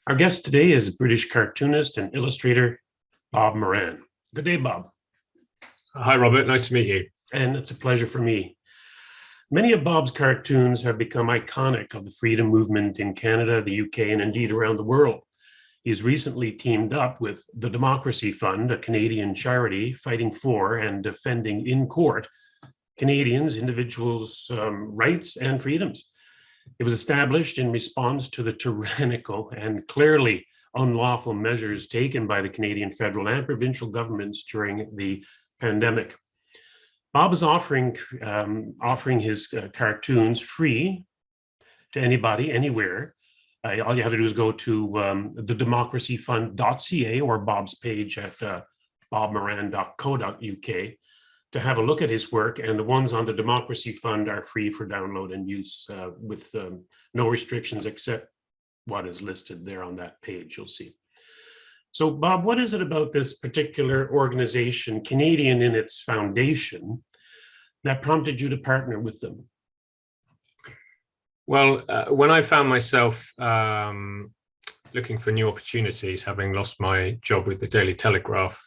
Our guest today is British cartoonist and illustrator Bob Moran. Good day, Bob. Hi, Robert. Nice to meet you. And it's a pleasure for me. Many of Bob's cartoons have become iconic of the freedom movement in Canada, the UK, and indeed around the world. He's recently teamed up with the Democracy Fund, a Canadian charity fighting for and defending in court Canadians, individuals' rights and freedoms. It was established in response to the tyrannical and clearly unlawful measures taken by the Canadian federal and provincial governments during the pandemic. Bob is offering his cartoons free to anybody, anywhere. All you have to do is go to thedemocracyfund.ca or Bob's page at bobmoran.co.uk to have a look at his work, and the ones on the Democracy Fund are free for download and use with no restrictions except what is listed there on that page, you'll see. So Bob, what is it about this particular organization, Canadian in its foundation, that prompted you to partner with them? Well, when I found myself looking for new opportunities, having lost my job with the Daily Telegraph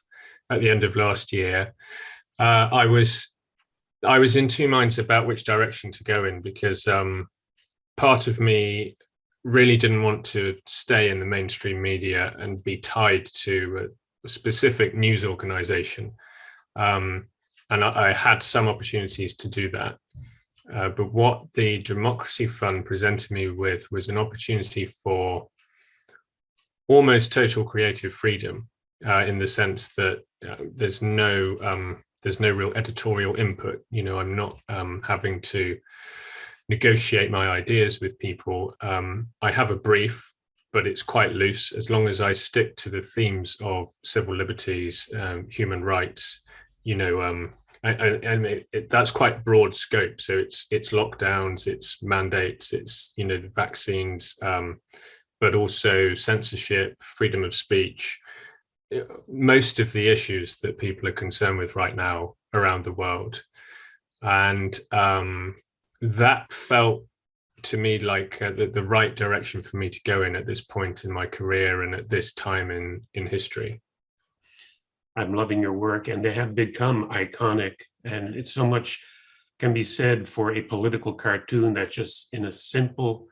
at the end of last year, I was in two minds about which direction to go in, because part of me really didn't want to stay in the mainstream media and be tied to a specific news organization. And I had some opportunities to do that. But what the Democracy Fund presented me with was an opportunity for almost total creative freedom, in the sense that there's no real editorial input. You know, I'm not having to negotiate my ideas with people. I have a brief, but it's quite loose. As long as I stick to the themes of civil liberties, human rights, you know, that's quite broad scope. So it's lockdowns, it's mandates, it's, you know, the vaccines, but also censorship, freedom of speech, most of the issues that people are concerned with right now around the world. And that felt to me like the right direction for me to go in at this point in my career and at this time in history. I'm loving your work, and they have become iconic, and it's so much can be said for a political cartoon that just in a simple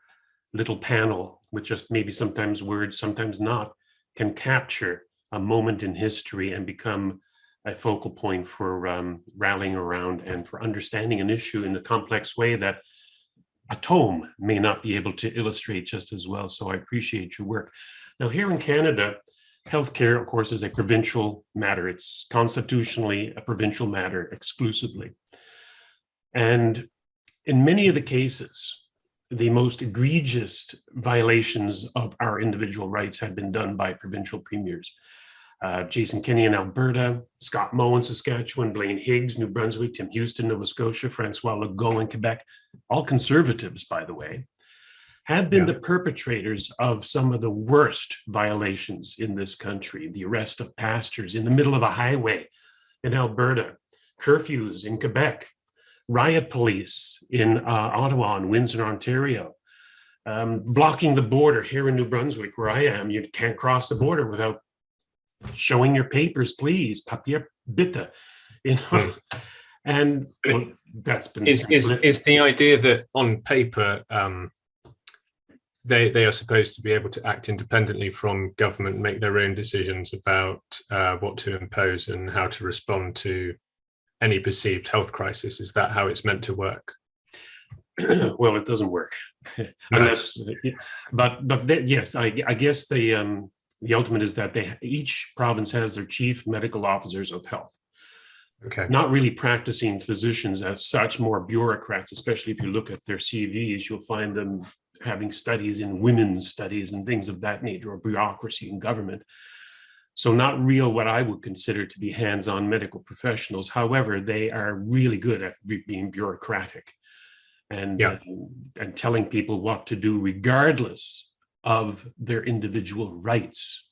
little panel with just maybe sometimes words, sometimes not, can capture a moment in history and become a focal point for rallying around and for understanding an issue in a complex way that a tome may not be able to illustrate just as well. So I appreciate your work. Now, here in Canada, healthcare, of course, is a provincial matter. It's constitutionally a provincial matter exclusively. And in many of the cases, the most egregious violations of our individual rights have been done by provincial premiers. Jason Kenney in Alberta, Scott Moe in Saskatchewan, Blaine Higgs, New Brunswick, Tim Houston, Nova Scotia, Francois Legault in Quebec, all conservatives, by the way, have been the perpetrators of some of the worst violations in this country. The arrest of pastors in the middle of a highway in Alberta, curfews in Quebec, riot police in Ottawa and Windsor, Ontario, blocking the border here in New Brunswick, where I am. You can't cross the border without showing your papers, please, papier bitte, you know. And well, that's been it's the idea that on paper they are supposed to be able to act independently from government, make their own decisions about what to impose and how to respond to any perceived health crisis. Is that how it's meant to work? Well, it doesn't work. Unless, yes, I guess the ultimate is that each province has their chief medical officers of health. Okay. Not really practicing physicians as such, more bureaucrats, especially if you look at their CVs, you'll find them having studies in women's studies and things of that nature, or bureaucracy in government. So not real what I would consider to be hands-on medical professionals. However, they are really good at being bureaucratic and telling people what to do regardless of their individual rights.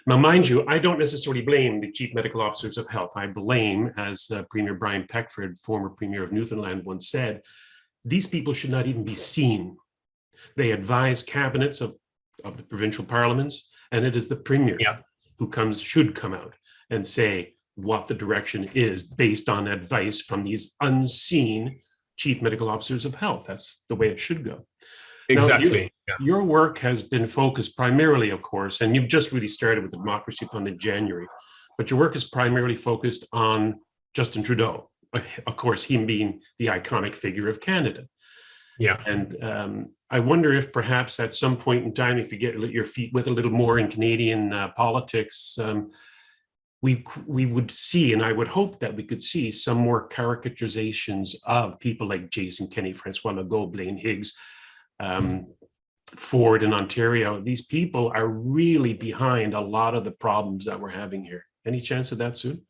Now, mind you, I don't necessarily blame the chief medical officers of health. I blame, as Premier Brian Peckford, former Premier of Newfoundland, once said, these people should not even be seen. They advise cabinets of of the provincial parliaments, and it is the premier Yeah. who should come out and say what the direction is based on advice from these unseen chief medical officers of health. That's the way it should go. Exactly. Now, your work has been focused primarily, of course, and you've just really started with the Democracy Fund in January, but your work is primarily focused on Justin Trudeau, of course, him being the iconic figure of Canada. Yeah. And I wonder if perhaps at some point in time, if you get your feet wet a little more in Canadian politics, we would see, and I would hope that we could see some more caricaturizations of people like Jason Kenney, Francois Legault, Blaine Higgs, Ford in Ontario. These people are really behind a lot of the problems that we're having here. Any chance of that soon?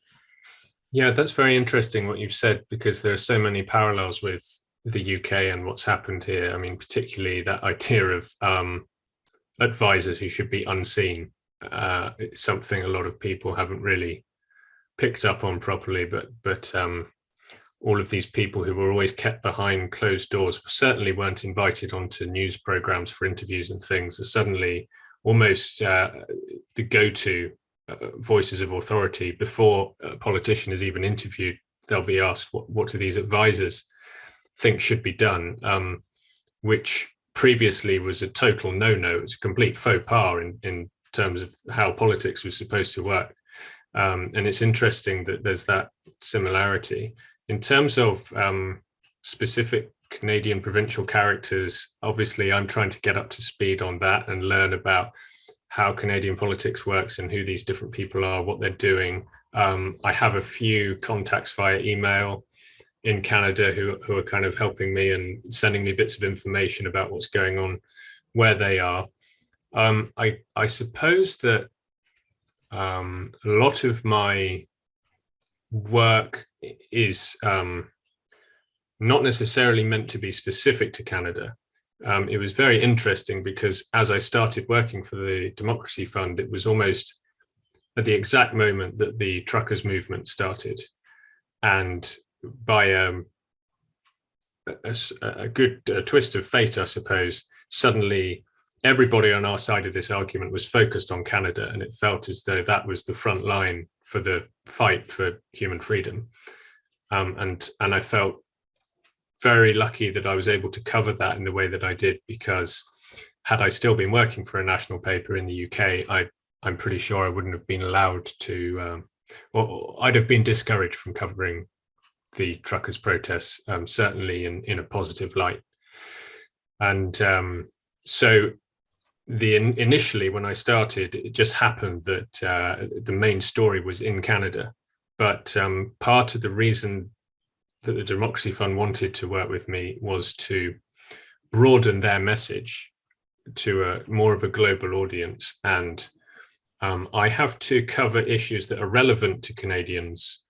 Yeah, that's very interesting what you've said, because there are so many parallels with the UK and what's happened here. I mean, particularly that idea of advisors who should be unseen. It's something a lot of people haven't really picked up on properly, but all of these people who were always kept behind closed doors certainly weren't invited onto news programs for interviews and things, are suddenly almost the go-to voices of authority. Before a politician is even interviewed, they'll be asked what do these advisors think should be done, which previously was a total no-no. It's a complete faux pas in terms of how politics was supposed to work. And it's interesting that there's that similarity. In terms of specific Canadian provincial characters, obviously I'm trying to get up to speed on that and learn about how Canadian politics works and who these different people are, what they're doing. I have a few contacts via email in Canada who are kind of helping me and sending me bits of information about what's going on where they are. I suppose that a lot of my work is not necessarily meant to be specific to Canada. It was very interesting because as I started working for the Democracy Fund, it was almost at the exact moment that the truckers movement started. And by a good twist of fate, I suppose, suddenly everybody on our side of this argument was focused on Canada, and it felt as though that was the front line for the fight for human freedom. And I felt very lucky that I was able to cover that in the way that I did, because had I still been working for a national paper in the UK, I'm pretty sure I wouldn't have been allowed to, or I'd have been discouraged from covering the truckers' protests, certainly in a positive light. And so initially when I started, it just happened that the main story was in Canada. But part of the reason that the Democracy Fund wanted to work with me was to broaden their message to a more of a global audience. And I have to cover issues that are relevant to Canadians,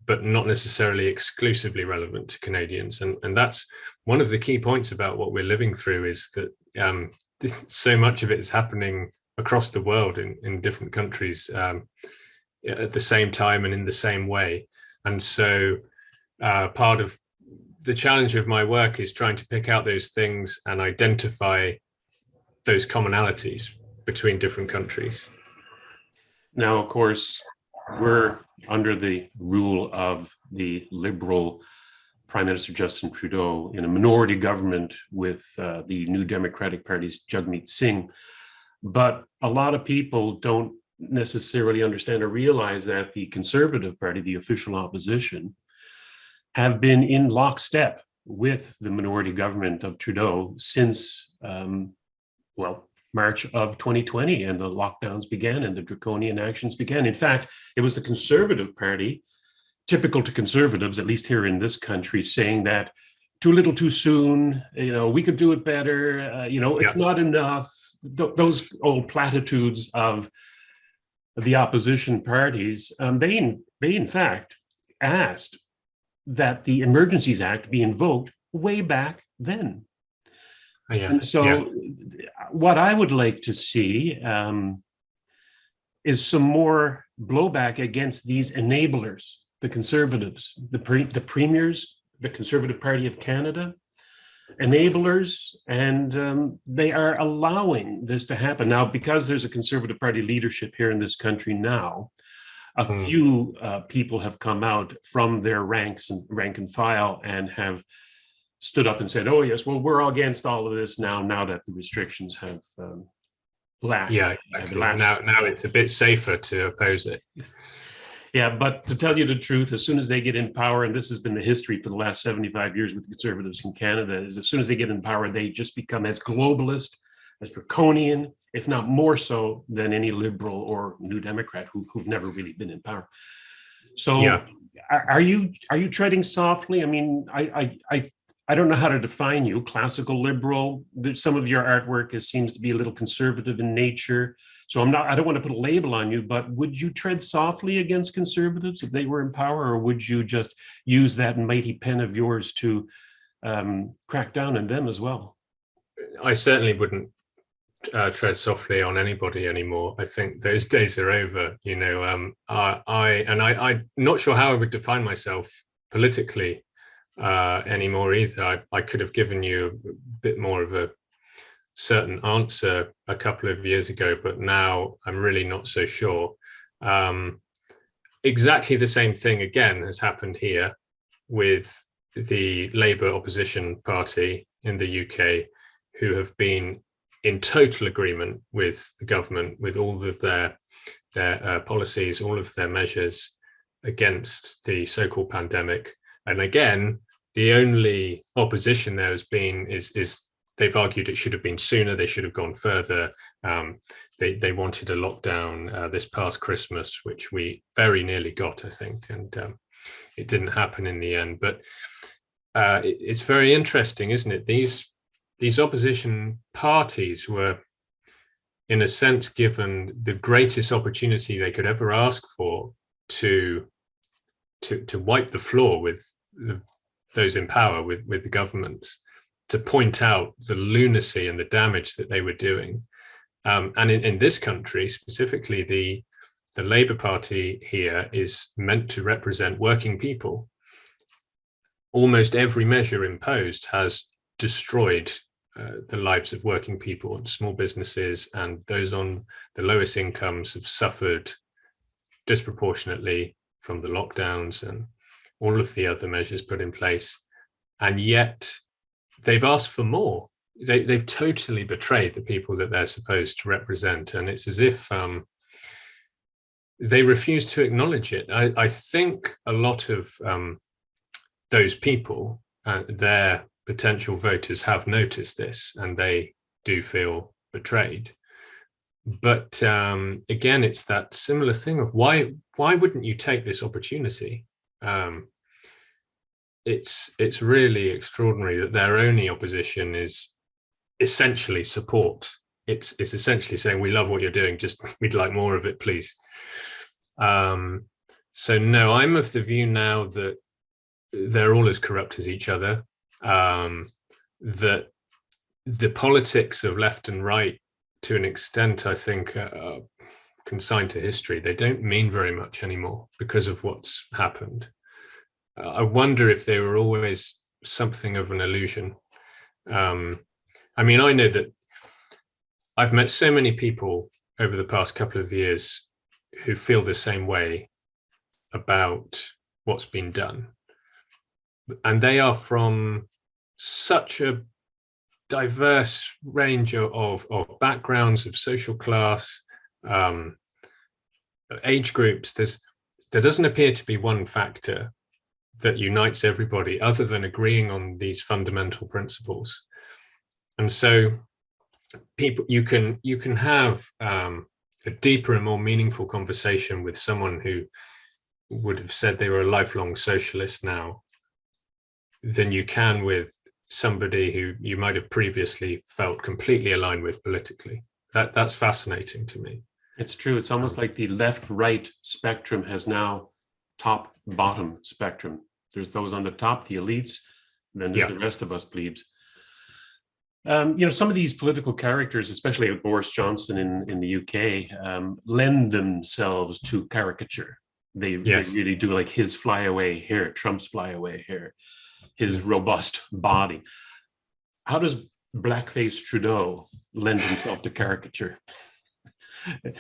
but not necessarily exclusively relevant to Canadians. And that's one of the key points about what we're living through, is that so much of it is happening across the world in different countries at the same time and in the same way. And so part of the challenge of my work is trying to pick out those things and identify those commonalities between different countries. Now, of course, we're under the rule of the Liberal Prime Minister Justin Trudeau in a minority government with the New Democratic Party's Jagmeet Singh. But a lot of people don't necessarily understand or realize that the Conservative Party, the official opposition, have been in lockstep with the minority government of Trudeau since, March of 2020, and the lockdowns began and the draconian actions began. In fact, it was the Conservative Party, typical to conservatives, at least here in this country, saying that too little too soon, we could do it better, it's not enough. Those old platitudes of the opposition parties, they in fact asked that the Emergencies Act be invoked way back then. And so what I would like to see is some more blowback against these enablers, the Conservatives, the premiers, the Conservative Party of Canada. enablers, and they are allowing this to happen. Now, because there's a Conservative Party leadership here in this country now, a few people have come out from their ranks and rank and file and have stood up and said, oh, yes, well, we're against all of this now that the restrictions have Yeah, exactly. Now it's a bit safer to oppose it. Yeah, but to tell you the truth, as soon as they get in power, and this has been the history for the last 75 years with the Conservatives in Canada, is as soon as they get in power, they just become as globalist, as draconian, if not more so than any Liberal or New Democrat who've never really been in power. So yeah. Are you treading softly? I mean, I don't know how to define you. Classical liberal. Some of your artwork seems to be a little conservative in nature. So I don't want to put a label on you, but would you tread softly against conservatives if they were in power, or would you just use that mighty pen of yours to crack down on them as well? I certainly wouldn't tread softly on anybody anymore. I think those days are over. You know, I'm not sure how I would define myself politically anymore either. I could have given you a bit more of a certain answer a couple of years ago, but now I'm really not so sure. Exactly the same thing again has happened here with the Labour opposition party in the UK, who have been in total agreement with the government, with all of their policies, all of their measures against the so-called pandemic. And again, the only opposition there has been is they've argued it should have been sooner. They should have gone further. They wanted a lockdown this past Christmas, which we very nearly got, I think, and it didn't happen in the end. But it's very interesting, isn't it? These opposition parties were, in a sense, given the greatest opportunity they could ever ask for to wipe the floor with those in power, with the governments, to point out the lunacy and the damage that they were doing. And in this country, specifically, the Labour Party here is meant to represent working people. Almost every measure imposed has destroyed the lives of working people and small businesses, and those on the lowest incomes have suffered disproportionately from the lockdowns and all of the other measures put in place. And yet they've asked for more. They've totally betrayed the people that they're supposed to represent. And it's as if they refuse to acknowledge it. I think a lot of those people, their potential voters, have noticed this, and they do feel betrayed. But again, it's that similar thing of why wouldn't you take this opportunity? It's really extraordinary that their only opposition is essentially support. It's essentially saying, we love what you're doing, just we'd like more of it, please. So no, I'm of the view now that they're all as corrupt as each other, that the politics of left and right, to an extent, I think, are consigned to history. They don't mean very much anymore because of what's happened. I wonder if they were always something of an illusion. I mean, I know that I've met so many people over the past couple of years who feel the same way about what's been done. And they are from such a diverse range of backgrounds, of social class, age groups. There doesn't appear to be one factor that unites everybody other than agreeing on these fundamental principles. And so people, you can have a deeper and more meaningful conversation with someone who would have said they were a lifelong socialist now than you can with somebody who you might have previously felt completely aligned with politically. That's fascinating to me. It's true. It's almost like the left-right spectrum has now top-bottom spectrum. There's those on the top, the elites, and then there's the rest of us plebes. Some of these political characters, especially Boris Johnson in the UK, lend themselves to caricature. They really do, like his flyaway hair, Trump's flyaway hair, his robust body. how does blackface Trudeau lend himself to caricature?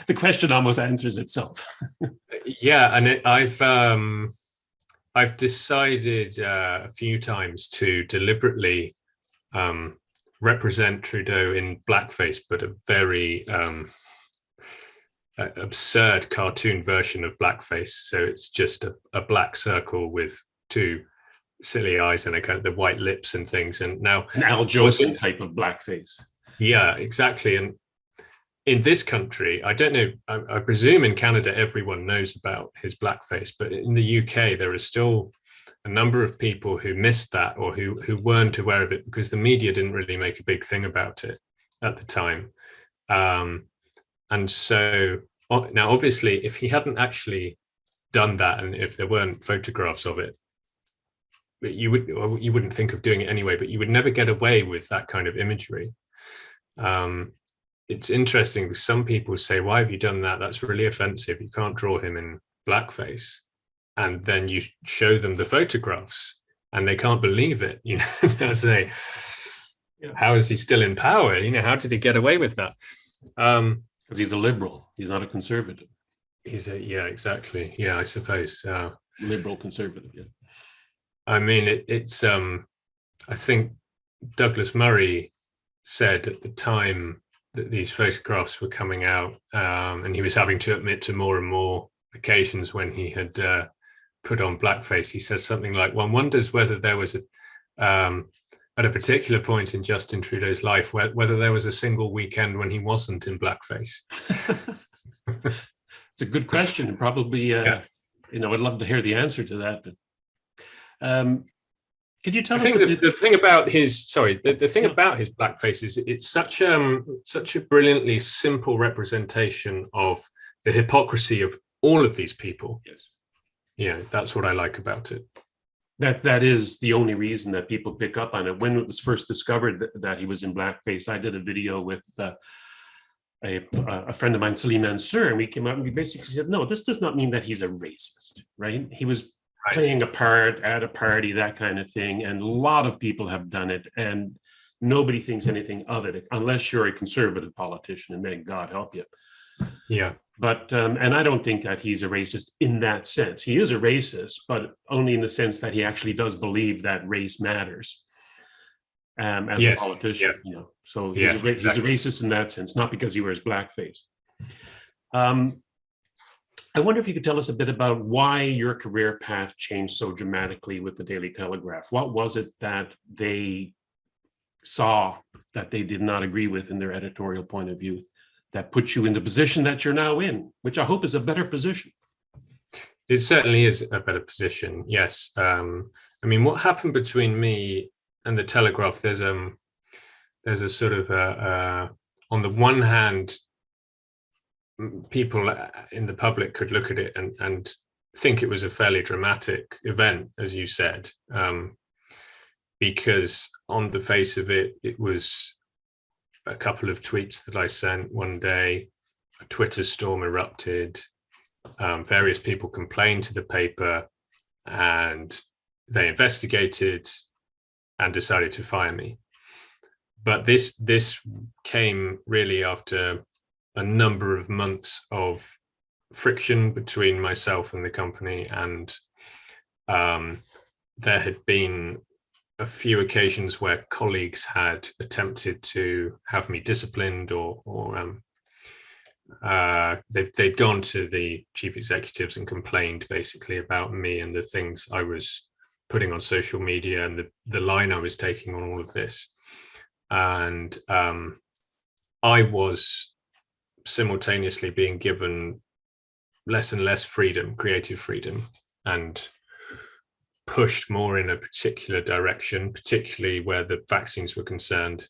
The question almost answers itself. Yeah, and I've decided a few times to deliberately represent Trudeau in blackface, but a very absurd cartoon version of blackface. So it's just a black circle with two silly eyes and a kind of the white lips and things. And now an Al Jolson type of blackface. Yeah, exactly. And in this country, I don't know, I presume in Canada, everyone knows about his blackface, but in the UK, there is still a number of people who missed that or who weren't aware of it because the media didn't really make a big thing about it at the time. And so now, obviously, if he hadn't actually done that and if there weren't photographs of it, you wouldn't think of doing it anyway, but you would never get away with that kind of imagery. It's interesting because some people say, why have you done that? That's really offensive. You can't draw him in blackface. And then you show them the photographs and they can't believe it. You know, they say, how is he still in power? You know, how did he get away with that? Because he's a liberal. He's not a conservative. Yeah, exactly. Yeah, I suppose. Liberal conservative, yeah. I mean, it's I think Douglas Murray said at the time that these photographs were coming out, and he was having to admit to more and more occasions when he had put on blackface, he says something like, one wonders whether there was at a particular point in Justin Trudeau's life, whether there was a single weekend when he wasn't in blackface. It's a good question, and probably, I'd love to hear the answer to that. But could you tell us? The thing about the thing about his blackface is it's such a brilliantly simple representation of the hypocrisy of all of these people. Yes. Yeah, that's what I like about it. That is the only reason that people pick up on it. When it was first discovered that he was in blackface, I did a video with a friend of mine, Salim Mansour, and we came out and we basically said, no, this does not mean that he's a racist, right? He was playing a part at a party, that kind of thing. And a lot of people have done it and nobody thinks anything of it, unless you're a conservative politician, and then God help you. Yeah. But, and I don't think that he's a racist in that sense. He is a racist, but only in the sense that he actually does believe that race matters as a politician, you know. So he's a racist in that sense, not because he wears blackface. I wonder if you could tell us a bit about why your career path changed so dramatically with the Daily Telegraph. What was it that they saw that they did not agree with in their editorial point of view that put you in the position that you're now in, which I hope is a better position? It certainly is a better position, yes. I mean, what happened between me and the Telegraph, there's a sort of, on the one hand, people in the public could look at it and think it was a fairly dramatic event, as you said, because on the face of it, it was a couple of tweets that I sent one day, a Twitter storm erupted, various people complained to the paper, and they investigated and decided to fire me. But this came really after a number of months of friction between myself and the company, and there had been a few occasions where colleagues had attempted to have me disciplined, or they'd gone to the chief executives and complained basically about me and the things I was putting on social media and the line I was taking on all of this. And I was simultaneously being given less and less freedom, creative freedom, and pushed more in a particular direction, particularly where the vaccines were concerned.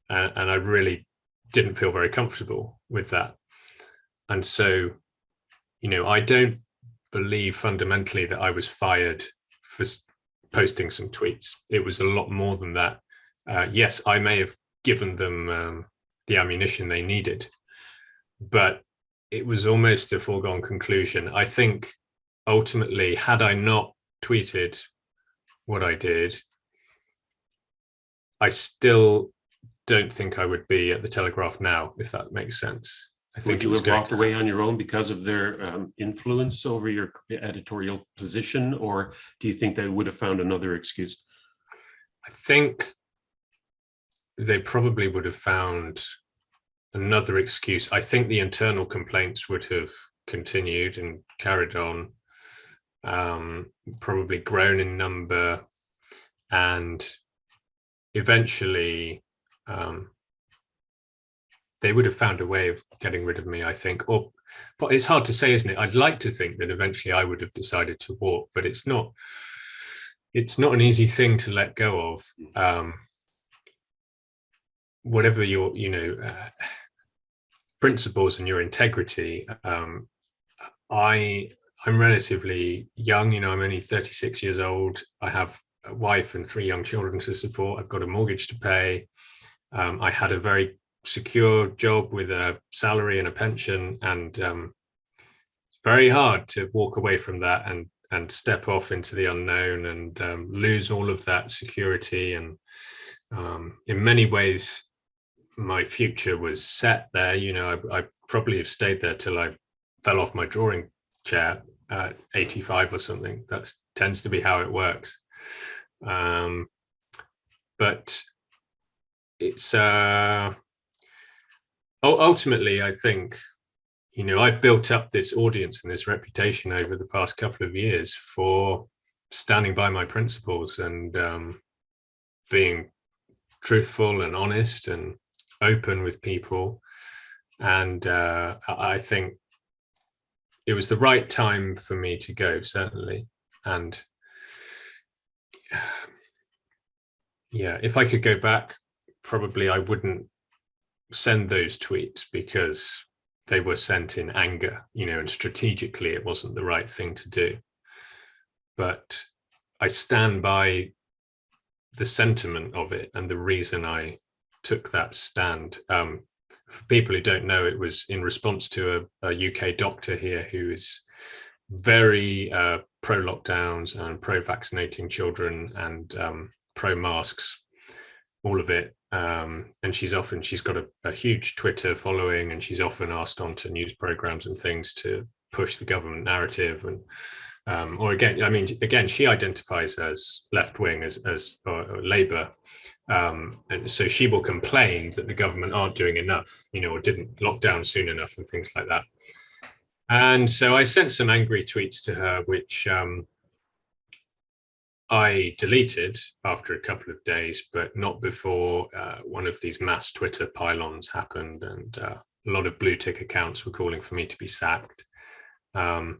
And I really didn't feel very comfortable with that. And so, you know, I don't believe fundamentally that I was fired for posting some tweets. It was a lot more than that. Yes, I may have given them the ammunition they needed, but it was almost a foregone conclusion. I think ultimately, had I not tweeted what I did, I still don't think I would be at the Telegraph now, if that makes sense. I think Would you it was have going walked to away on your own because of their influence over your editorial position, or do you think they would have found another excuse? I think they probably would have found another excuse. I think the internal complaints would have continued and carried on, probably grown in number, and eventually they would have found a way of getting rid of me, I think. But it's hard to say, isn't it? I'd like to think that eventually I would have decided to walk, but it's not an easy thing to let go of. Whatever your principles and your integrity. I'm relatively young, I'm only 36 years old. I have a wife and 3 young children to support. I've got a mortgage to pay. I had a very secure job with a salary and a pension, and it's very hard to walk away from that and step off into the unknown and lose all of that security. And in many ways, my future was set there. I probably have stayed there till I fell off my drawing chair at 85 or something. That tends to be how it works. But it's ultimately, I think, I've built up this audience and this reputation over the past couple of years for standing by my principles and being truthful and honest and open with people. And I think it was the right time for me to go, certainly. And yeah, if I could go back, probably I wouldn't send those tweets because they were sent in anger, and strategically it wasn't the right thing to do. But I stand by the sentiment of it and the reason I took that stand. For people who don't know, it was in response to a UK doctor here who is very pro-lockdowns and pro-vaccinating children and pro-masks, all of it. And she's got a huge Twitter following, and she's often asked onto news programs and things to push the government narrative. And again, she identifies as left-wing, as Labour. And so she will complain that the government aren't doing enough, or didn't lock down soon enough and things like that. And so I sent some angry tweets to her, which I deleted after a couple of days, but not before one of these mass Twitter pylons happened, and a lot of blue tick accounts were calling for me to be sacked. And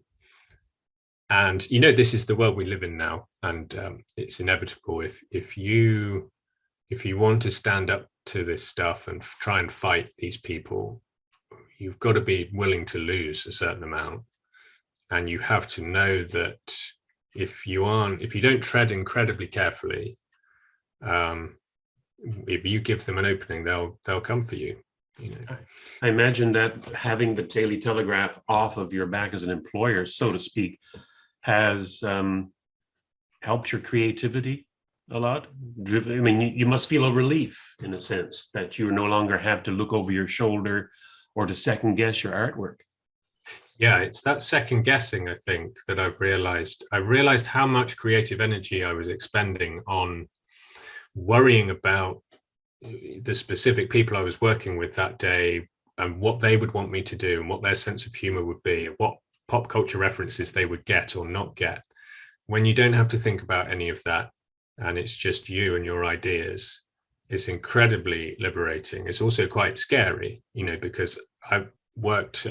this is the world we live in now, and it's inevitable. If you want to stand up to this stuff and try and fight these people, you've got to be willing to lose a certain amount, and you have to know that if you don't tread incredibly carefully, if you give them an opening, they'll come for you. I imagine that having the Daily Telegraph off of your back as an employer, so to speak, has helped your creativity a lot. I mean, you must feel a relief in a sense that you no longer have to look over your shoulder or to second guess your artwork. Yeah, it's that second guessing, I think, that I've realized. I realized how much creative energy I was expending on worrying about the specific people I was working with that day and what they would want me to do and what their sense of humor would be, and what pop culture references they would get or not get. When you don't have to think about any of that and it's just you and your ideas, it's incredibly liberating. It's also quite scary, because I've worked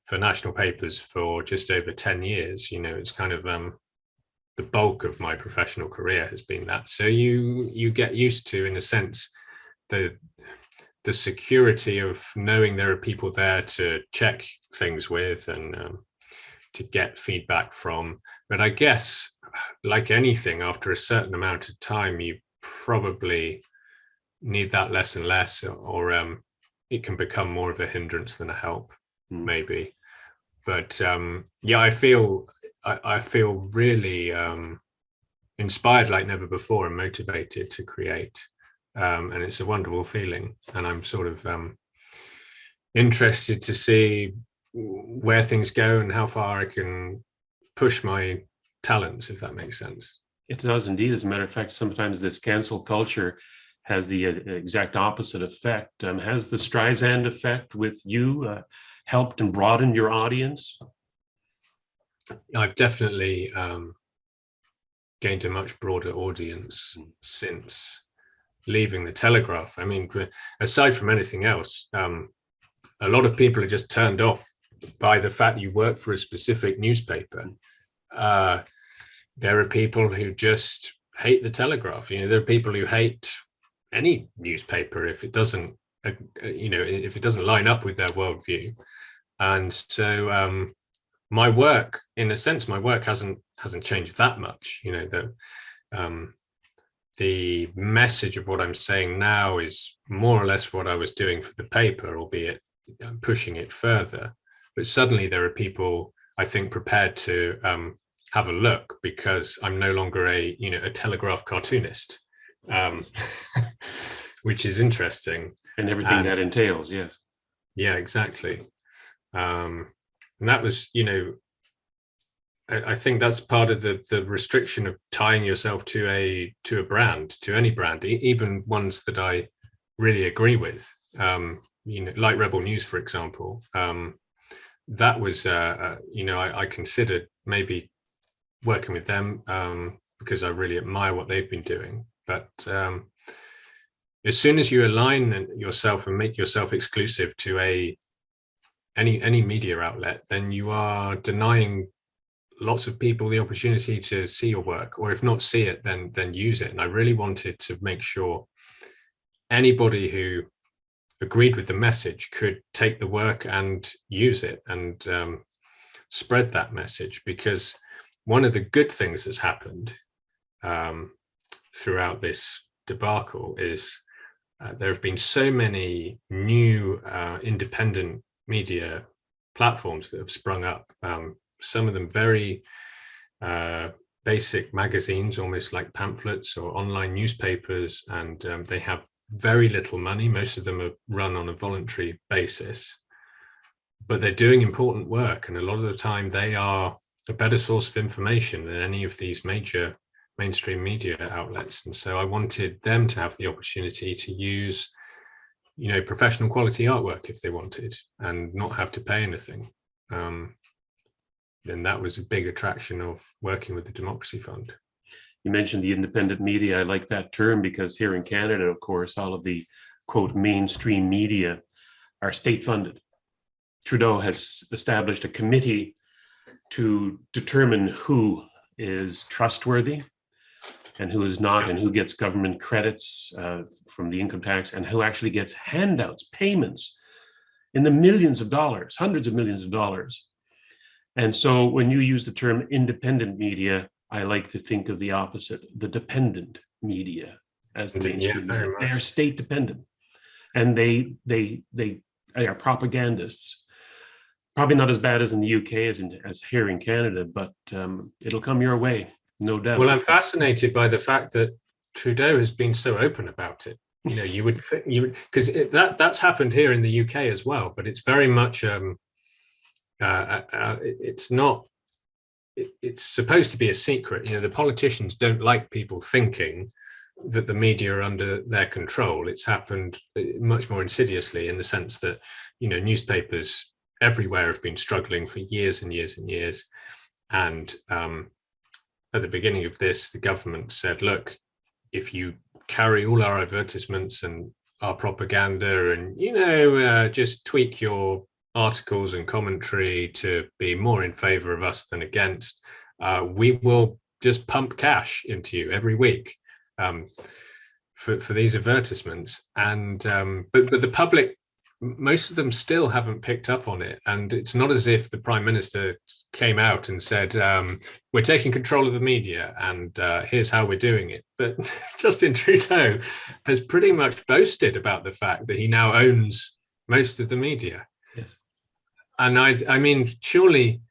for national papers for just over 10 years. It's kind of the bulk of my professional career has been that. So you get used to, in a sense, the security of knowing there are people there to check things with and to get feedback from. But I guess, like anything, after a certain amount of time, you probably need that less and less, or it can become more of a hindrance than a help, maybe. But yeah, I feel really inspired like never before and motivated to create. And it's a wonderful feeling. And I'm sort of interested to see where things go and how far I can push my talents, if that makes sense. It does indeed. As a matter of fact, sometimes this cancel culture has the exact opposite effect. Has the Streisand effect with you helped and broadened your audience? I've definitely gained a much broader audience since leaving the Telegraph. I mean, aside from anything else, a lot of people are just turned off by the fact you work for a specific newspaper. There are people who just hate the Telegraph. There are people who hate any newspaper if it doesn't, if it doesn't line up with their worldview. And so my work, in a sense, my work hasn't changed that much. The message of what I'm saying now is more or less what I was doing for the paper, albeit pushing it further. But suddenly there are people, I think, prepared to have a look because I'm no longer a Telegraph cartoonist, which is interesting. And everything that entails, yes. Yeah, exactly. And that was, I think that's part of the restriction of tying yourself to a brand, to any brand, even ones that I really agree with, like Rebel News, for example. That was, I considered maybe working with them because I really admire what they've been doing. But as soon as you align yourself and make yourself exclusive to any media outlet, then you are denying lots of people the opportunity to see your work, or if not see it, then use it. And I really wanted to make sure anybody who agreed with the message could take the work and use it and spread that message. Because one of the good things that's happened throughout this debacle is there have been so many new independent media platforms that have sprung up. Some of them very basic magazines, almost like pamphlets, or online newspapers, and they have very little money. Most of them are run on a voluntary basis, but they're doing important work, and a lot of the time they are a better source of information than any of these major mainstream media outlets. And so I wanted them to have the opportunity to use professional quality artwork if they wanted and not have to pay anything. Then that was a big attraction of working with the Democracy Fund. You mentioned the independent media. I like that term because here in Canada, of course, all of the quote mainstream media are state funded. Trudeau has established a committee to determine who is trustworthy and who is not, and who gets government credits from the income tax, and who actually gets handouts, payments in the millions of dollars, hundreds of millions of dollars. And so when you use the term independent media, I like to think of the opposite, the dependent media as the mainstream media. They are state dependent, and they are propagandists. Probably not as bad as in the UK as here in Canada, but it'll come your way, no doubt. Well, I'm fascinated by the fact that Trudeau has been so open about it. You would think because that's happened here in the UK as well, but it's very much it's not. It's supposed to be a secret. The politicians don't like people thinking that the media are under their control. It's happened much more insidiously in the sense that newspapers everywhere have been struggling for years and years and years. And at the beginning of this, the government said, look, if you carry all our advertisements and our propaganda and, just tweak your articles and commentary to be more in favor of us than against, we will just pump cash into you every week for these advertisements. And but the public, most of them still haven't picked up on it. And it's not as if the Prime Minister came out and said, we're taking control of the media and here's how we're doing it. But Justin Trudeau has pretty much boasted about the fact that he now owns most of the media. Yes. And I mean, surely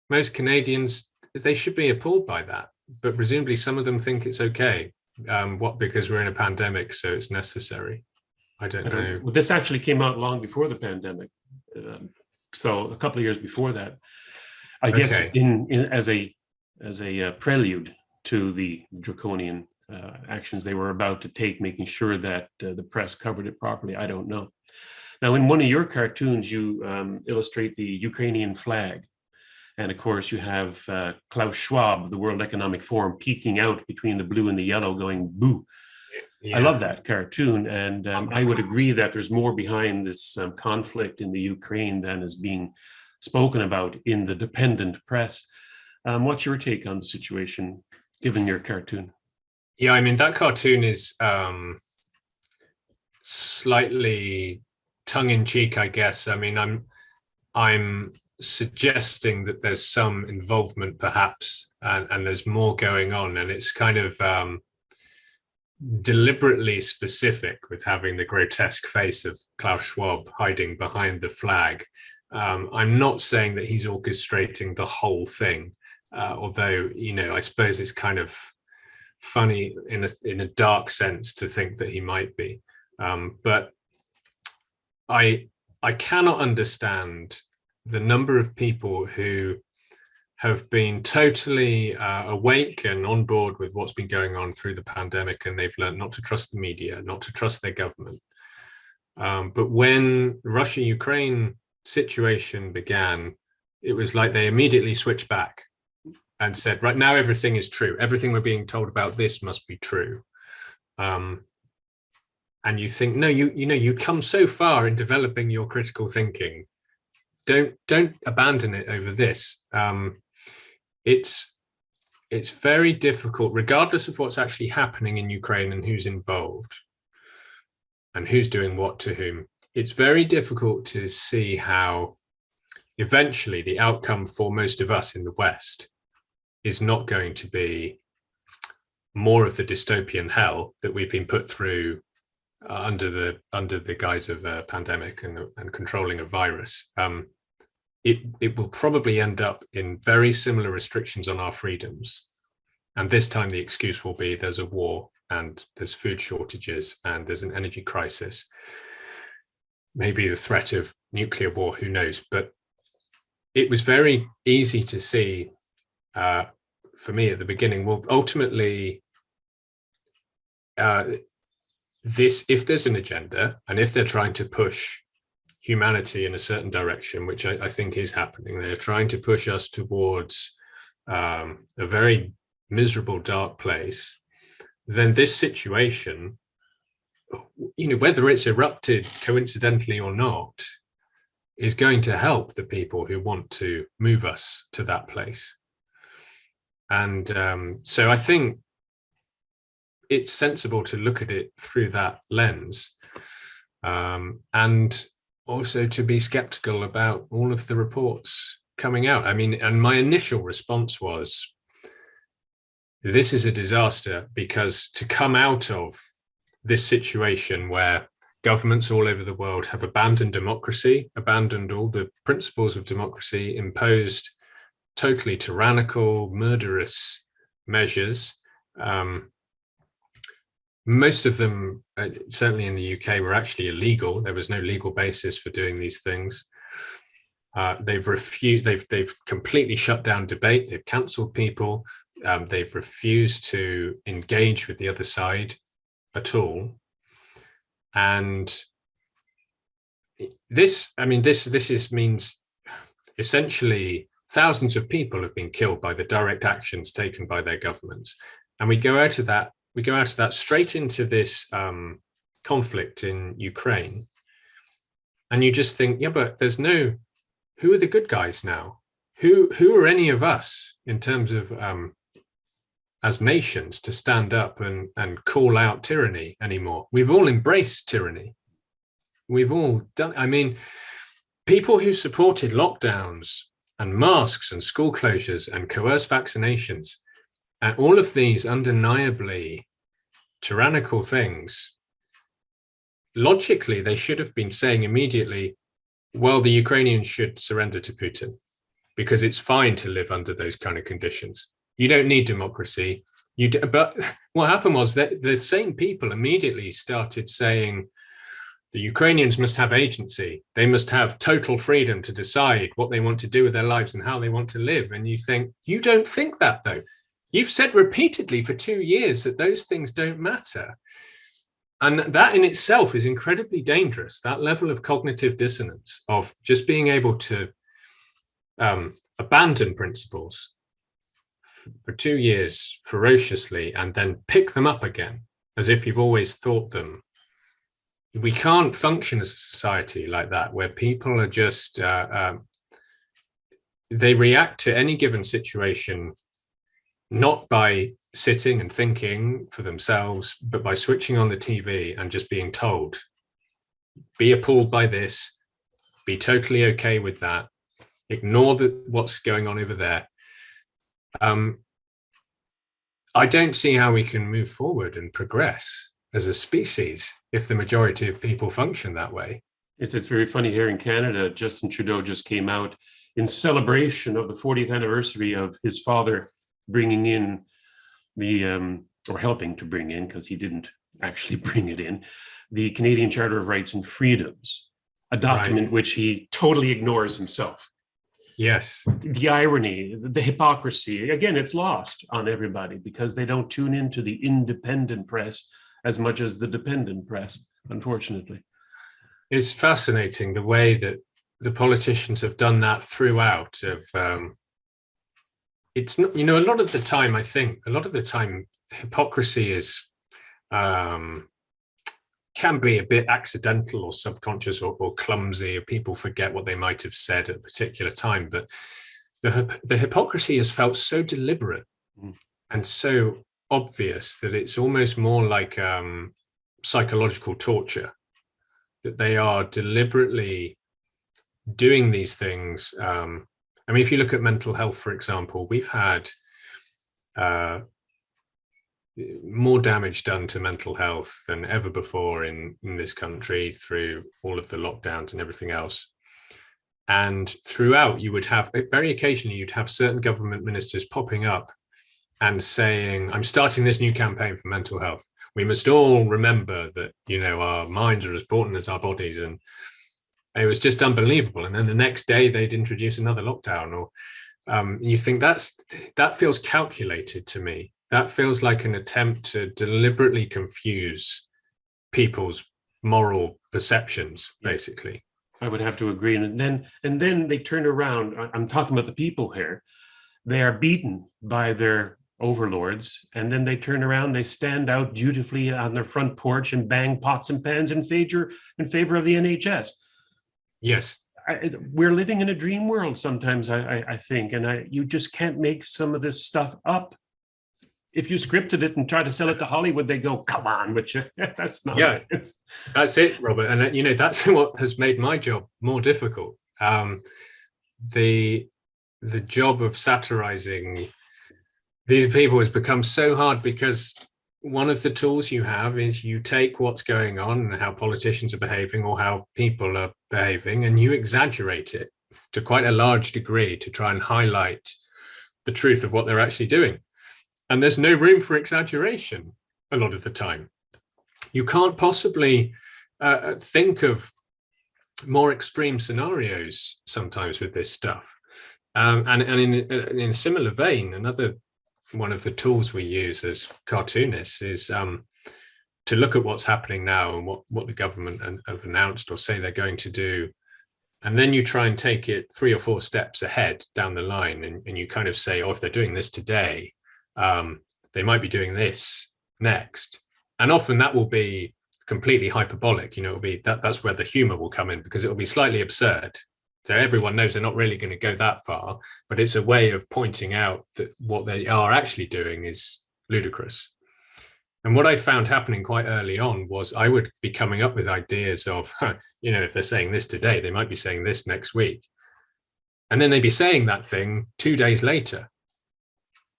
most Canadians, they should be appalled by that. but presumably some of them think it's okay. What, because we're in a pandemic, so it's necessary? I don't know. Well, this actually came out long before the pandemic. So a couple of years before that, I guess Okay. as a prelude to the draconian actions they were about to take, making sure that the press covered it properly. I don't know. Now, in one of your cartoons, you illustrate the Ukrainian flag. And of course, you have Klaus Schwab of the World Economic Forum peeking out between the blue and the yellow going, boo. I Yeah. love that cartoon. And I would agree that there's more behind this conflict in the Ukraine than is being spoken about in the dependent press. What's your take on the situation, given your cartoon? Yeah, I mean, that cartoon is slightly tongue-in-cheek, I guess. I mean, I'm suggesting that there's some involvement perhaps, and there's more going on, and it's kind of deliberately specific with having the grotesque face of Klaus Schwab hiding behind the flag. I'm not saying that he's orchestrating the whole thing, although, you know, I suppose it's kind of funny in a dark sense to think that he might be. But I cannot understand the number of people who have been totally awake and on board with what's been going on through the pandemic, and they've learned not to trust the media, not to trust their government. But when the Russia-Ukraine situation began, it was like they immediately switched back and said, right now, everything is true. Everything we're being told about this must be true. And you think, no, you know, you come so far in developing your critical thinking. Don't abandon it over this. It's very difficult, regardless of what's actually happening in Ukraine and who's involved and who's doing what to whom. It's very difficult to see how eventually the outcome for most of us in the West is not going to be more of the dystopian hell that we've been put through under the guise of a pandemic and controlling a virus. It will probably end up in very similar restrictions on our freedoms. And this time the excuse will be there's a war and there's food shortages and there's an energy crisis. Maybe the threat of nuclear war, who knows? But it was very easy to see for me at the beginning, well, ultimately, if there's an agenda and if they're trying to push humanity in a certain direction, which I think is happening, they're trying to push us towards a very miserable, dark place, then this situation, you know, whether it's erupted coincidentally or not, is going to help the people who want to move us to that place. And so I think it's sensible to look at it through that lens, and also to be skeptical about all of the reports coming out. I mean, and my initial response was, this is a disaster, because to come out of this situation where governments all over the world have abandoned democracy, abandoned all the principles of democracy, imposed totally tyrannical, murderous measures. Most of them, certainly in the UK, were actually illegal. There was no legal basis for doing these things. They've refused. They've completely shut down debate. They've cancelled people. They've refused to engage with the other side at all. And this, I mean, this means essentially thousands of people have been killed by the direct actions taken by their governments. And we go out of that straight into this conflict in Ukraine. And you just think, yeah, but who are the good guys now? Who are any of us in terms of as nations to stand up and call out tyranny anymore? We've all embraced tyranny. We've all done, I mean, people who supported lockdowns and masks and school closures and coerced vaccinations, and all of these undeniably tyrannical things, logically, they should have been saying immediately, well, the Ukrainians should surrender to Putin because it's fine to live under those kind of conditions. You don't need democracy. But what happened was that the same people immediately started saying the Ukrainians must have agency. They must have total freedom to decide what they want to do with their lives and how they want to live. And you think, you don't think that, though. You've said repeatedly for 2 years that those things don't matter. And that in itself is incredibly dangerous, that level of cognitive dissonance of just being able to abandon principles for 2 years ferociously and then pick them up again as if you've always thought them. We can't function as a society like that, where people are just, they react to any given situation, not by sitting and thinking for themselves, but by switching on the TV and just being told, be appalled by this, be totally okay with that, ignore what's going on over there. I don't see how we can move forward and progress as a species if the majority of people function that way. It's very funny here in Canada. Justin Trudeau just came out in celebration of the 40th anniversary of his father bringing in the, or helping to bring in, because he didn't actually bring it in, the Canadian Charter of Rights and Freedoms, a document which he totally ignores himself. Yes. The irony, the hypocrisy, again, it's lost on everybody because they don't tune into the independent press as much as the dependent press, unfortunately. It's fascinating the way that the politicians have done that throughout. It's not, a lot of the time, I think, hypocrisy is can be a bit accidental or subconscious or clumsy, or people forget what they might have said at a particular time. But the hypocrisy is felt so deliberate and so obvious that it's almost more like psychological torture, that they are deliberately doing these things. I mean, if you look at mental health, for example, we've had more damage done to mental health than ever before in this country through all of the lockdowns and everything else. And throughout, you would have, very occasionally, you'd have certain government ministers popping up and saying, I'm starting this new campaign for mental health. We must all remember that, our minds are as important as our bodies. And it was just unbelievable. And then the next day they'd introduce another lockdown, or you think that feels calculated to me. That feels like an attempt to deliberately confuse people's moral perceptions, basically. I would have to agree. And then they turn around. I'm talking about the people here. They are beaten by their overlords, and then they turn around, they stand out dutifully on their front porch and bang pots and pans in favor of the NHS. Yes. We're living in a dream world sometimes, I think, and you just can't make some of this stuff up. If you scripted it and try to sell it to Hollywood, they go, come on, but that's nonsense. Yeah, that's it, Robert. And that's what has made my job more difficult. The job of satirizing these people has become so hard because one of the tools you have is you take what's going on and how politicians are behaving or how people are behaving, and you exaggerate it to quite a large degree to try and highlight the truth of what they're actually doing. And there's no room for exaggeration a lot of the time. You can't possibly think of more extreme scenarios sometimes with this stuff. And in a similar vein, another one of the tools we use as cartoonists is to look at what's happening now and what the government have announced or say they're going to do. And then you try and take it 3 or 4 steps ahead down the line. And you kind of say, oh, if they're doing this today, they might be doing this next. And often that will be completely hyperbolic. It'll be that's where the humor will come in, because it will be slightly absurd. So everyone knows they're not really going to go that far, but it's a way of pointing out that what they are actually doing is ludicrous. And what I found happening quite early on was I would be coming up with ideas of, if they're saying this today, they might be saying this next week. And then they'd be saying that thing 2 days later.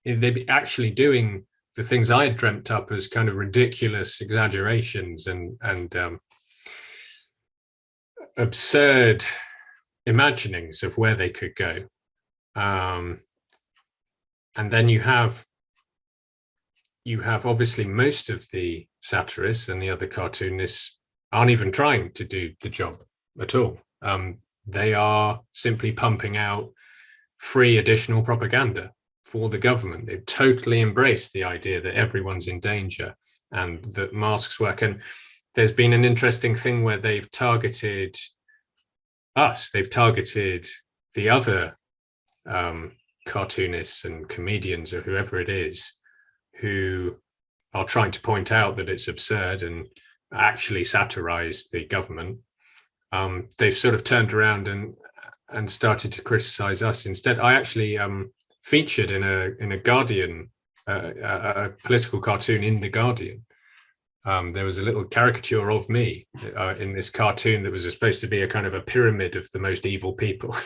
They'd be actually doing the things I had dreamt up as kind of ridiculous exaggerations and absurd imaginings of where they could go. And and then you have obviously most of the satirists and the other cartoonists aren't even trying to do the job at all. They are simply pumping out free additional propaganda for the government. They've totally embraced the idea that everyone's in danger and that masks work. And there's been an interesting thing where they've targeted us, they've targeted the other cartoonists and comedians or whoever it is who are trying to point out that it's absurd and actually satirize the government. They've sort of turned around and started to criticize us instead. I actually featured in a Guardian, a political cartoon in the Guardian. There was a little caricature of me in this cartoon that was supposed to be a kind of a pyramid of the most evil people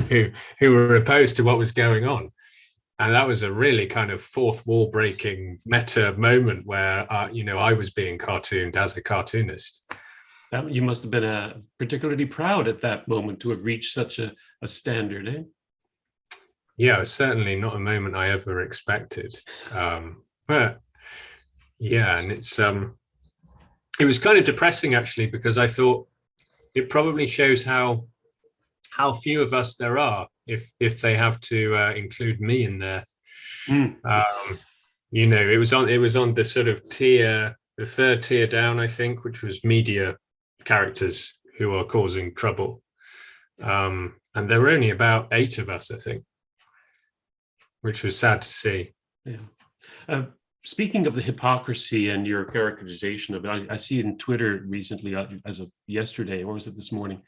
who were opposed to what was going on. And that was a really kind of fourth wall breaking meta moment where, I was being cartooned as a cartoonist. You must have been particularly proud at that moment to have reached such a standard, eh? Yeah, it was certainly not a moment I ever expected. But yeah, and it was kind of depressing actually, because I thought it probably shows how few of us there are if they have to include me in there. It was on the sort of tier, the third tier down, I think, which was media characters who are causing trouble. And there were only about 8 of us, I think, which was sad to see. Yeah. Speaking of the hypocrisy and your characterization of it, I see it in Twitter recently, as of yesterday, or was it this morning?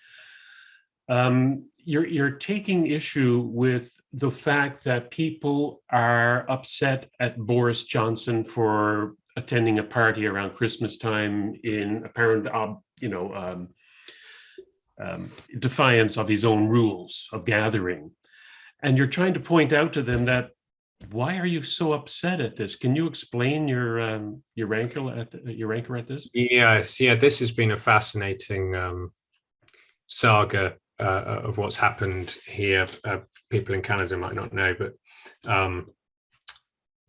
You're taking issue with the fact that people are upset at Boris Johnson for attending a party around Christmas time in apparent, defiance of his own rules of gathering. And you're trying to point out to them that, why are you so upset at this? Can you explain your rancor at this? Yes, yeah, this has been a fascinating saga of what's happened here. People in Canada might not know, but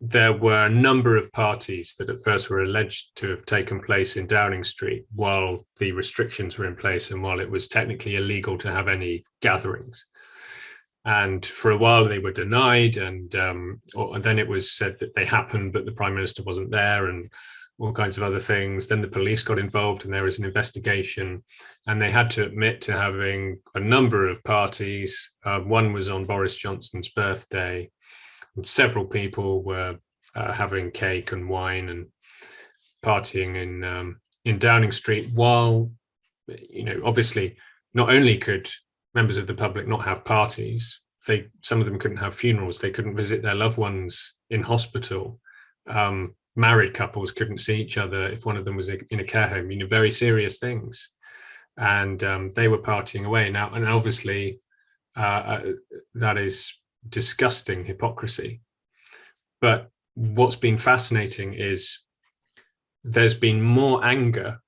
there were a number of parties that at first were alleged to have taken place in Downing Street while the restrictions were in place and while it was technically illegal to have any gatherings. And for a while they were denied, and then it was said that they happened, but the Prime Minister wasn't there, and all kinds of other things. Then the police got involved and there was an investigation, and they had to admit to having a number of parties. One was on Boris Johnson's birthday, and several people were having cake and wine and partying in Downing Street, while, obviously not only could members of the public not have parties, some of them couldn't have funerals, they couldn't visit their loved ones in hospital. Married couples couldn't see each other if one of them was in a care home, very serious things. And they were partying away now. And obviously that is disgusting hypocrisy. But what's been fascinating is there's been more anger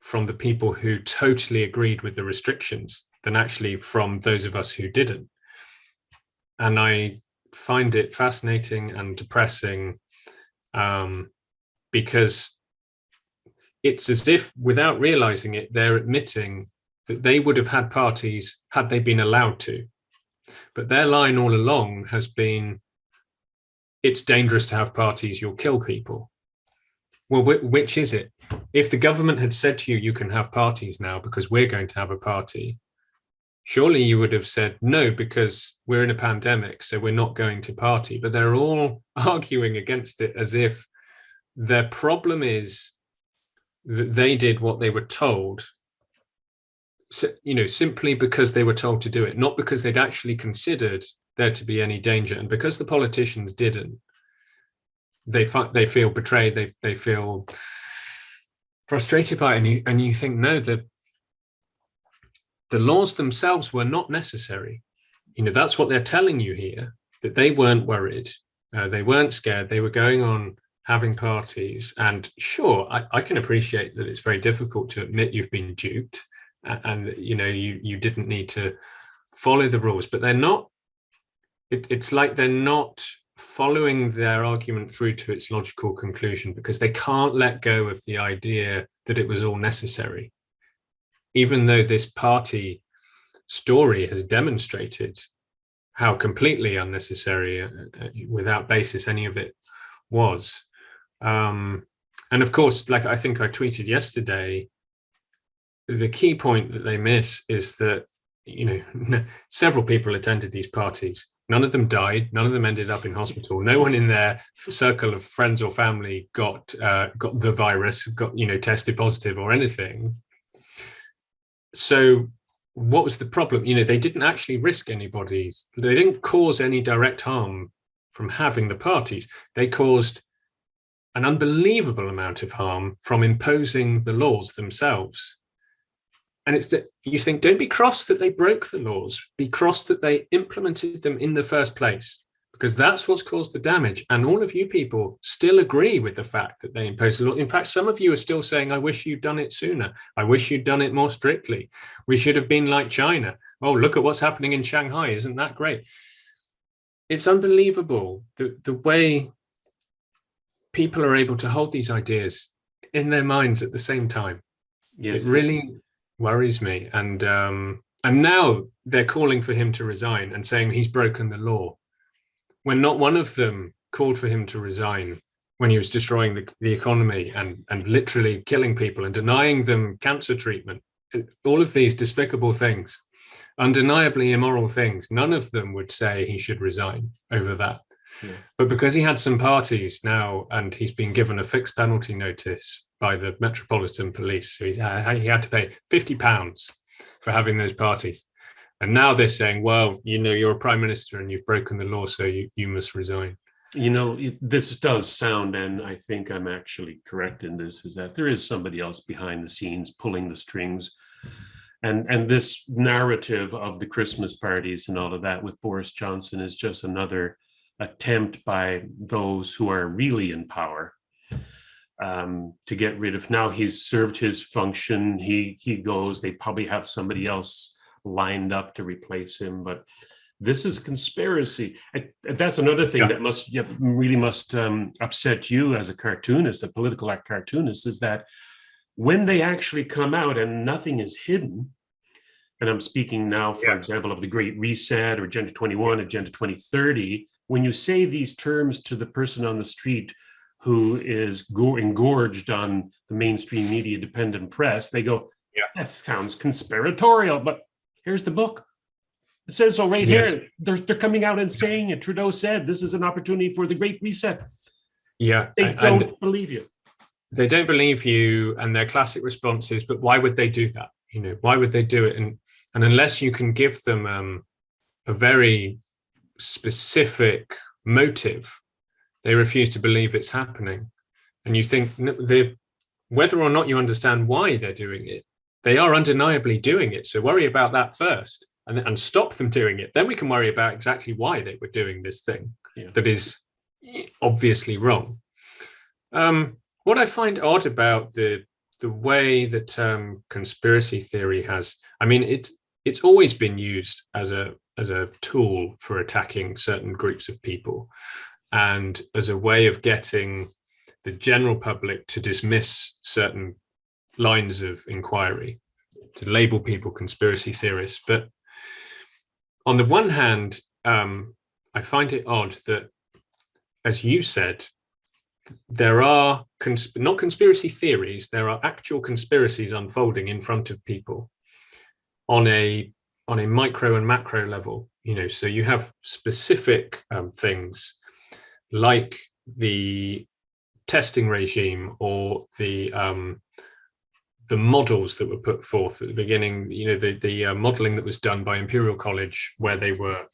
from the people who totally agreed with the restrictions than actually from those of us who didn't. And I find it fascinating and depressing, because it's as if, without realizing it, they're admitting that they would have had parties had they been allowed to. But their line all along has been, it's dangerous to have parties, you'll kill people. Well, which is it? If the government had said to you, you can have parties now because we're going to have a party, surely you would have said no, because we're in a pandemic, so we're not going to party. But they're all arguing against it as if their problem is that they did what they were told, simply because they were told to do it, not because they'd actually considered there to be any danger. And because the politicians didn't, they feel betrayed, they feel frustrated by it. And you think, no, the laws themselves were not necessary. That's what they're telling you here, that they weren't worried, they weren't scared, they were going on having parties. And sure, I can appreciate that it's very difficult to admit you've been duped, and you didn't need to follow the rules, but they're not it's like they're not following their argument through to its logical conclusion because they can't let go of the idea that it was all necessary, even though this party story has demonstrated how completely unnecessary, without basis, any of it was. And of course, like I think I tweeted yesterday, the key point that they miss is that, several people attended these parties. None of them died. None of them ended up in hospital. No one in their circle of friends or family got the virus, tested positive or anything. So what was the problem? They didn't actually risk anybody. They didn't cause any direct harm from having the parties. They caused an unbelievable amount of harm from imposing the laws themselves. And it's that you think, don't be cross that they broke the laws, be cross that they implemented them in the first place, because that's what's caused the damage. And all of you people still agree with the fact that they imposed the law. In fact, some of you are still saying, I wish you'd done it sooner. I wish you'd done it more strictly. We should have been like China. Oh, look at what's happening in Shanghai. Isn't that great? It's unbelievable the way people are able to hold these ideas in their minds at the same time. Yes. It really worries me. And now they're calling for him to resign and saying he's broken the law, when not one of them called for him to resign when he was destroying the economy and literally killing people and denying them cancer treatment. All of these despicable things, undeniably immoral things. None of them would say he should resign over that. Yeah. But because he had some parties now and he's been given a fixed penalty notice by the Metropolitan Police, so he had to pay £50 for having those parties. And now they're saying, well, you're a prime minister and you've broken the law, so you must resign. This does sound, and I think I'm actually correct in this, is that there is somebody else behind the scenes pulling the strings. And this narrative of the Christmas parties and all of that with Boris Johnson is just another attempt by those who are really in power to get rid of. Now he's served his function. He goes. They probably have somebody else lined up to replace him. But this is conspiracy. That's another thing that must upset you as a cartoonist, a political cartoonist, is that when they actually come out and nothing is hidden, and I'm speaking now, for example, of the Great Reset or Agenda 21, Agenda 2030, when you say these terms to the person on the street who is engorged on the mainstream media dependent press, they go, that sounds conspiratorial, but here's the book. It says so right here. They're coming out and saying it. Trudeau said this is an opportunity for the Great Reset. Yeah. They don't believe you. They don't believe you, and their classic response is, but why would they do that? Why would they do it? And unless you can give them a very specific motive, they refuse to believe it's happening. And you think, whether or not you understand why they're doing it, they are undeniably doing it. So worry about that first and stop them doing it. Then we can worry about exactly why they were doing this thing that is obviously wrong. What I find odd about the way the term conspiracy theory has, it's always been used as a tool for attacking certain groups of people and as a way of getting the general public to dismiss certain lines of inquiry, to label people conspiracy theorists. But on the one hand, I find it odd that, as you said, there are not conspiracy theories, there are actual conspiracies unfolding in front of people on a micro and macro level. So you have specific things like the testing regime or the models that were put forth at the beginning, the modeling that was done by Imperial College, where they were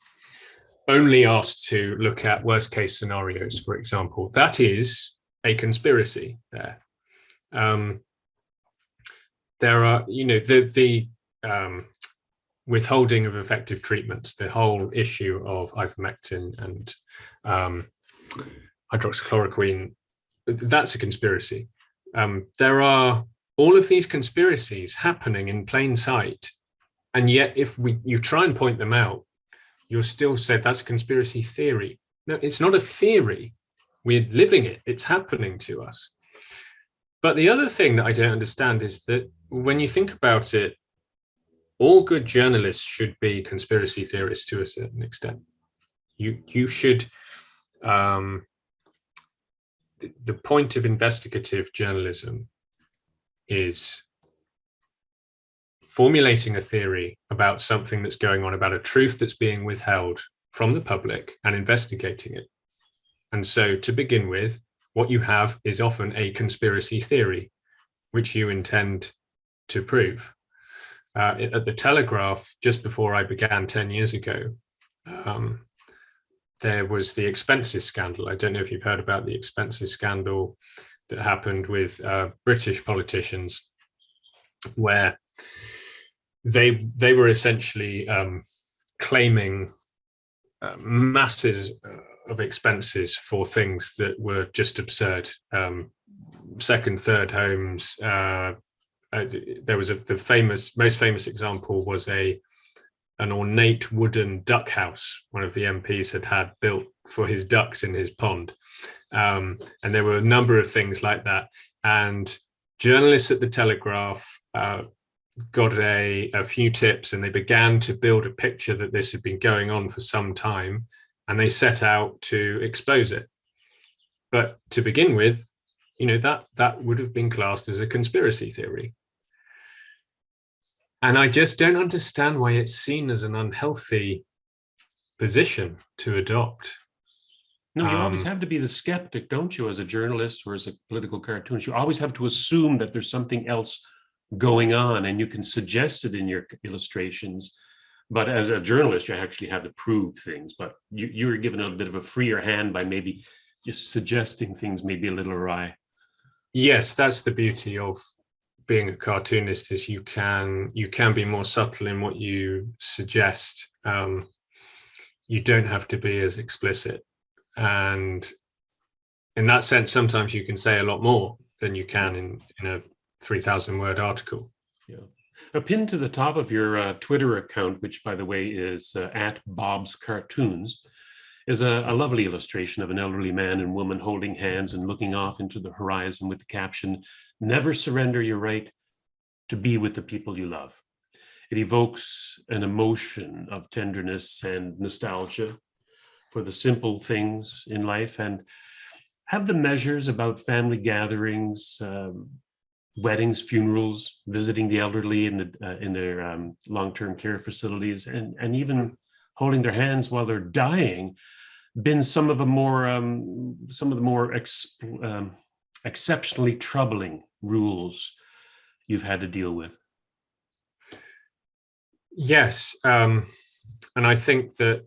only asked to look at worst case scenarios, for example. That is a conspiracy there. There are, the withholding of effective treatments, the whole issue of ivermectin and hydroxychloroquine, that's a conspiracy. There are all of these conspiracies happening in plain sight. And yet, if you try and point them out, you'll still say that's a conspiracy theory. No, it's not a theory. We're living it. It's happening to us. But the other thing that I don't understand is that when you think about it, all good journalists should be conspiracy theorists to a certain extent. You should. The point of investigative journalism is formulating a theory about something that's going on, about a truth that's being withheld from the public, and investigating it. And so, to begin with, what you have is often a conspiracy theory, which you intend to prove. At the Telegraph, just before I began 10 years ago, there was the expenses scandal. I don't know if you've heard about the expenses scandal that happened with British politicians, where they were essentially claiming masses of expenses for things that were just absurd. Second, third homes. There was the most famous example was an ornate wooden duck house one of the MPs had built for his ducks in his pond. And there were a number of things like that. And journalists at the Telegraph got a few tips, and they began to build a picture that this had been going on for some time, and they set out to expose it. But to begin with, that would have been classed as a conspiracy theory. And I just don't understand why it's seen as an unhealthy position to adopt. No, you always have to be the skeptic, don't you, as a journalist or as a political cartoonist? You always have to assume that there's something else going on, and you can suggest it in your illustrations. But as a journalist, you actually have to prove things. But you're given a bit of a freer hand by maybe just suggesting things maybe a little awry. Yes, that's the beauty of being a cartoonist, is you can be more subtle in what you suggest. You don't have to be as explicit, and in that sense, sometimes you can say a lot more than you can in a 3,000-word article. Yeah. A pin to the top of your Twitter account, which, by the way, is at Bob's Cartoons, is a lovely illustration of an elderly man and woman holding hands and looking off into the horizon with the caption, "Never surrender your right to be with the people you love." It evokes an emotion of tenderness and nostalgia for the simple things in life. And have the measures about family gatherings, weddings, funerals, visiting the elderly in their long-term care facilities, and even holding their hands while they're dying, been some of the more exceptionally troubling rules you've had to deal with? Yes, and I think that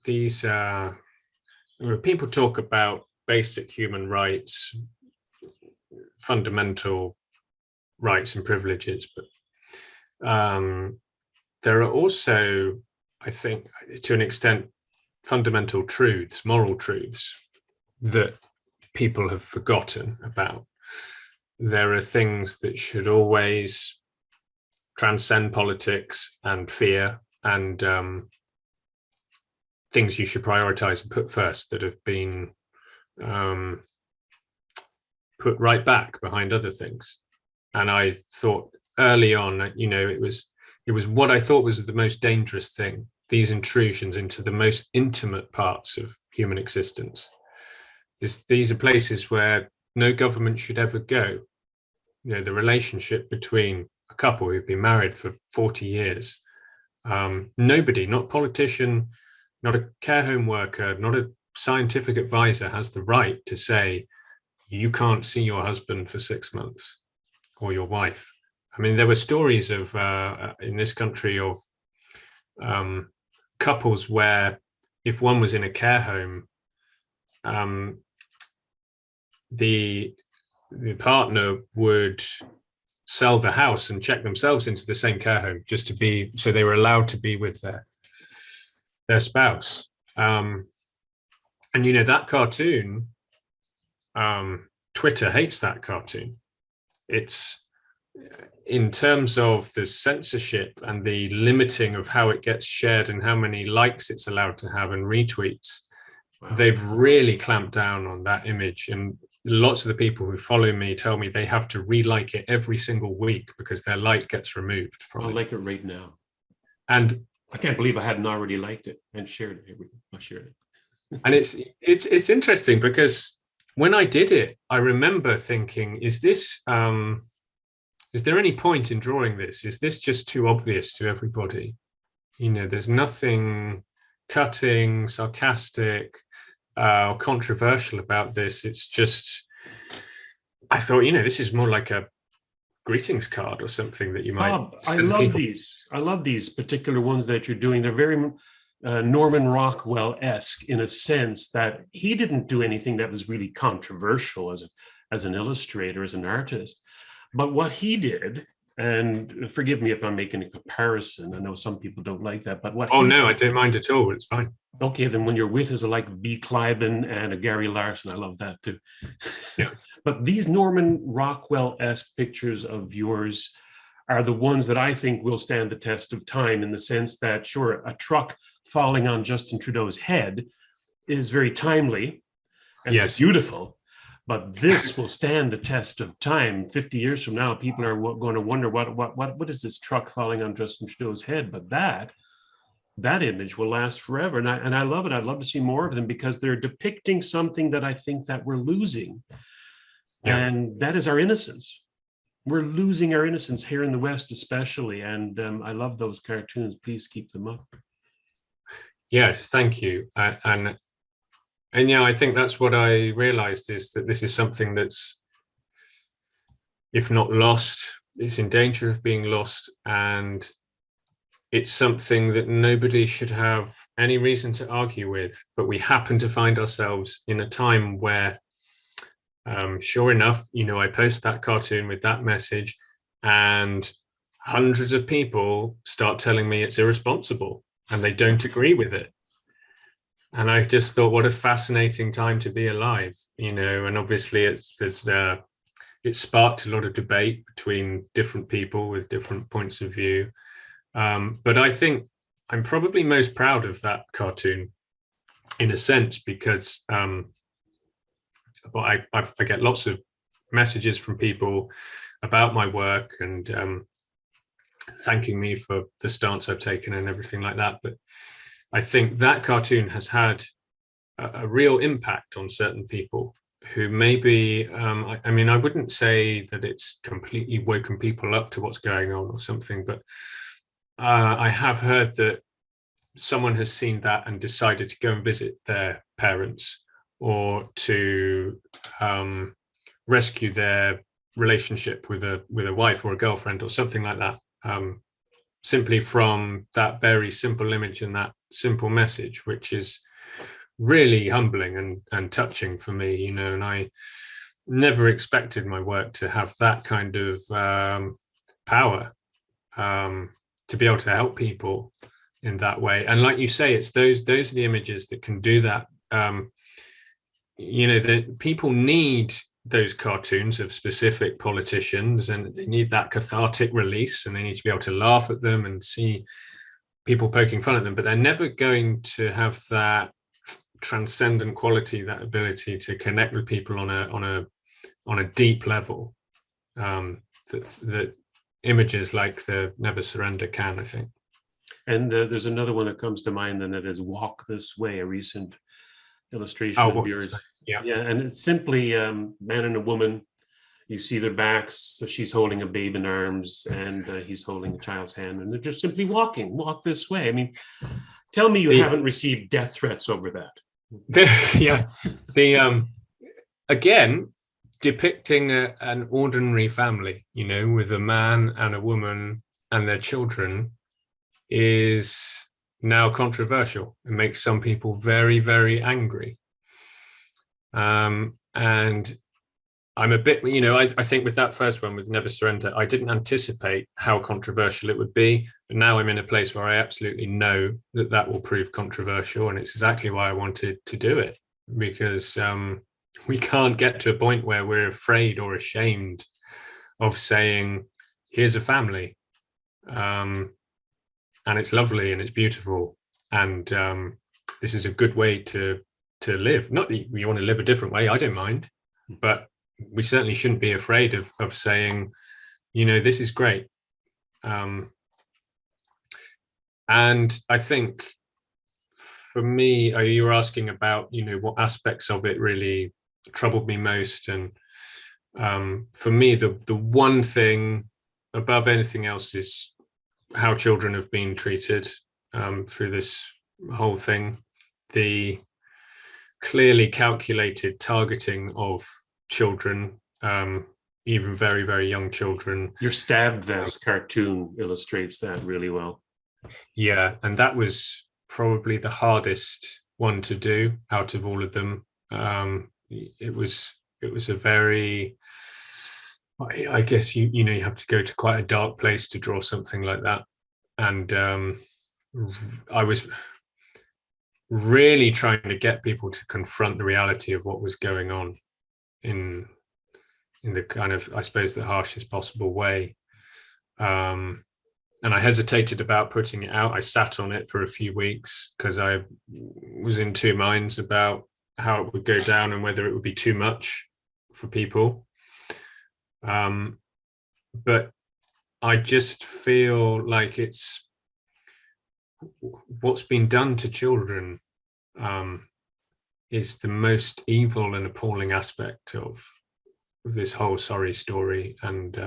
these people talk about basic human rights, fundamental rights and privileges, but there are also, I think, to an extent, fundamental truths, moral truths that people have forgotten about. There are things that should always transcend politics and fear, and things you should prioritize and put first that have been put right back behind other things. And I thought early on, it was what I thought was the most dangerous thing, these intrusions into the most intimate parts of human existence. These are places where no government should ever go. The relationship between a couple who've been married for 40 years. Nobody, not politician, not a care home worker, not a scientific advisor, has the right to say, you can't see your husband for 6 months, or your wife. I mean, there were stories of in this country of couples where, if one was in a care home, the partner would sell the house and check themselves into the same care home just to be, so they were allowed to be with their spouse. And that cartoon, Twitter hates that cartoon. It's in terms of the censorship and the limiting of how it gets shared and how many likes it's allowed to have and retweets, Wow. they've really clamped down on that image. And lots of the people who follow me tell me they have to re-like it every single week because their like gets removed from I'll it. like it right now. And I can't believe I hadn't already liked it and shared it. I shared it. And it's interesting because when I did it, I remember thinking, is there any point in drawing this? Is this just too obvious to everybody? There's nothing cutting, sarcastic, or controversial about this. It's just, I thought, this is more like a greetings card or something that you might. I love these. I love these particular ones that you're doing. They're very Norman Rockwell-esque in a sense that he didn't do anything that was really controversial as an illustrator, as an artist. But what he did, and forgive me if I'm making a comparison, I know some people don't like that, but what Oh, no, I don't mind at all. It's fine. Okay, then when your wit is like B. Cliben and a Gary Larson, I love that too. Yeah. But these Norman Rockwell-esque pictures of yours are the ones that I think will stand the test of time, in the sense that, sure, a truck falling on Justin Trudeau's head is very timely and Yes. it's beautiful, but this will stand the test of time. 50 years from now, people are going to wonder what is this truck falling on Justin Trudeau's head? But that image will last forever, and I love it. I'd love to see more of them because they're depicting something that I think that we're losing, and that is our innocence. We're losing our innocence here in the West, especially, and I love those cartoons. Please keep them up. Yes, thank you. And I think that's what I realized, is that this is something that's, if not lost, it's in danger of being lost, and it's something that nobody should have any reason to argue with. But we happen to find ourselves in a time where, sure enough, I post that cartoon with that message, and hundreds of people start telling me it's irresponsible and they don't agree with it. And I just thought, what a fascinating time to be alive, and obviously it sparked a lot of debate between different people with different points of view. But I think I'm probably most proud of that cartoon, in a sense, because I get lots of messages from people about my work and thanking me for the stance I've taken and everything like that. But I think that cartoon has had a real impact on certain people who maybe, I wouldn't say that it's completely woken people up to what's going on or something, but I have heard that someone has seen that and decided to go and visit their parents, or to rescue their relationship with a wife or a girlfriend or something like that, simply from that very simple image and that simple message, which is really humbling and touching for me, and I never expected my work to have that kind of power, to be able to help people in that way. And like you say, it's those are the images that can do that. The people need those cartoons of specific politicians, and they need that cathartic release, and they need to be able to laugh at them and see people poking fun at them, but they're never going to have that transcendent quality, that ability to connect with people on a deep level, that images like the Never Surrender can, I think. And there's another one that comes to mind, and that is Walk This Way, a recent illustration of yours. Yeah, and it's simply man and a woman. You see their backs, so she's holding a babe in arms, and he's holding a child's hand, and they're just simply walk this way. I mean, tell me you haven't received death threats over that. Again, depicting an ordinary family, with a man and a woman and their children, is now controversial. It makes some people very, very angry. And I'm a bit, I think with that first one, with Never Surrender, I didn't anticipate how controversial it would be. But now I'm in a place where I absolutely know that will prove controversial. And it's exactly why I wanted to do it, because we can't get to a point where we're afraid or ashamed of saying here's a family, and it's lovely and it's beautiful, and this is a good way to live. Not that you want to live a different way, I don't mind, but we certainly shouldn't be afraid of saying, you know, this is great. And I think for me, you were asking about, you know, what aspects of it really troubled me most. And for me, the one thing above anything else is how children have been treated through this whole thing. The clearly calculated targeting of children, even very, very young children. Your stabbed vest cartoon illustrates that really well. Yeah, and that was probably the hardest one to do out of all of them. It was a very, I guess you know, you have to go to quite a dark place to draw something like that. And I was really trying to get people to confront the reality of what was going on in the kind of, I suppose, the harshest possible way. And I hesitated about putting it out. I sat on it for a few weeks because I was in two minds about how it would go down and whether it would be too much for people. But I just feel like it's what's been done to children is the most evil and appalling aspect of this whole sorry story. And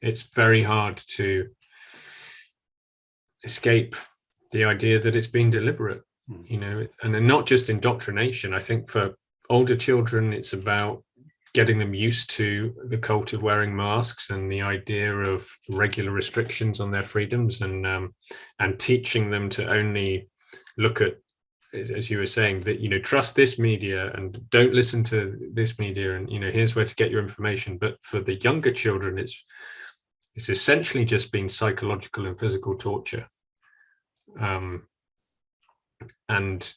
it's very hard to escape the idea that it's been deliberate, you know, and not just indoctrination. I think for older children, it's about getting them used to the cult of wearing masks and the idea of regular restrictions on their freedoms, and teaching them to only look at, as you were saying, that, you know, trust this media and don't listen to this media, and, you know, here's where to get your information. But for the younger children, it's essentially just been psychological and physical torture, and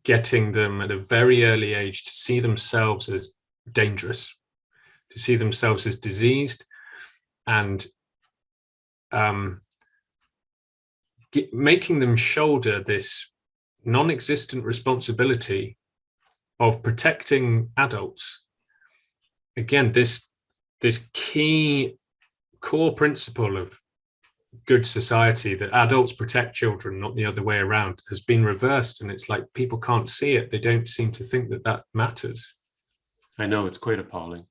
getting them at a very early age to see themselves as dangerous, to see themselves as diseased, and making them shoulder this non-existent responsibility of protecting adults. Again, this key core principle of good society, that adults protect children, not the other way around, has been reversed. And it's like people can't see it. They don't seem to think that that matters. I know, it's quite appalling.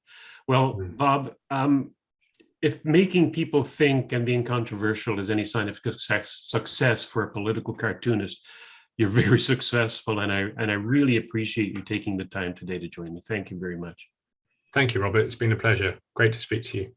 Well, Bob, if making people think and being controversial is any sign of success for a political cartoonist, you're very successful, and I really appreciate you taking the time today to join me. Thank you very much. Thank you, Robert. It's been a pleasure. Great to speak to you.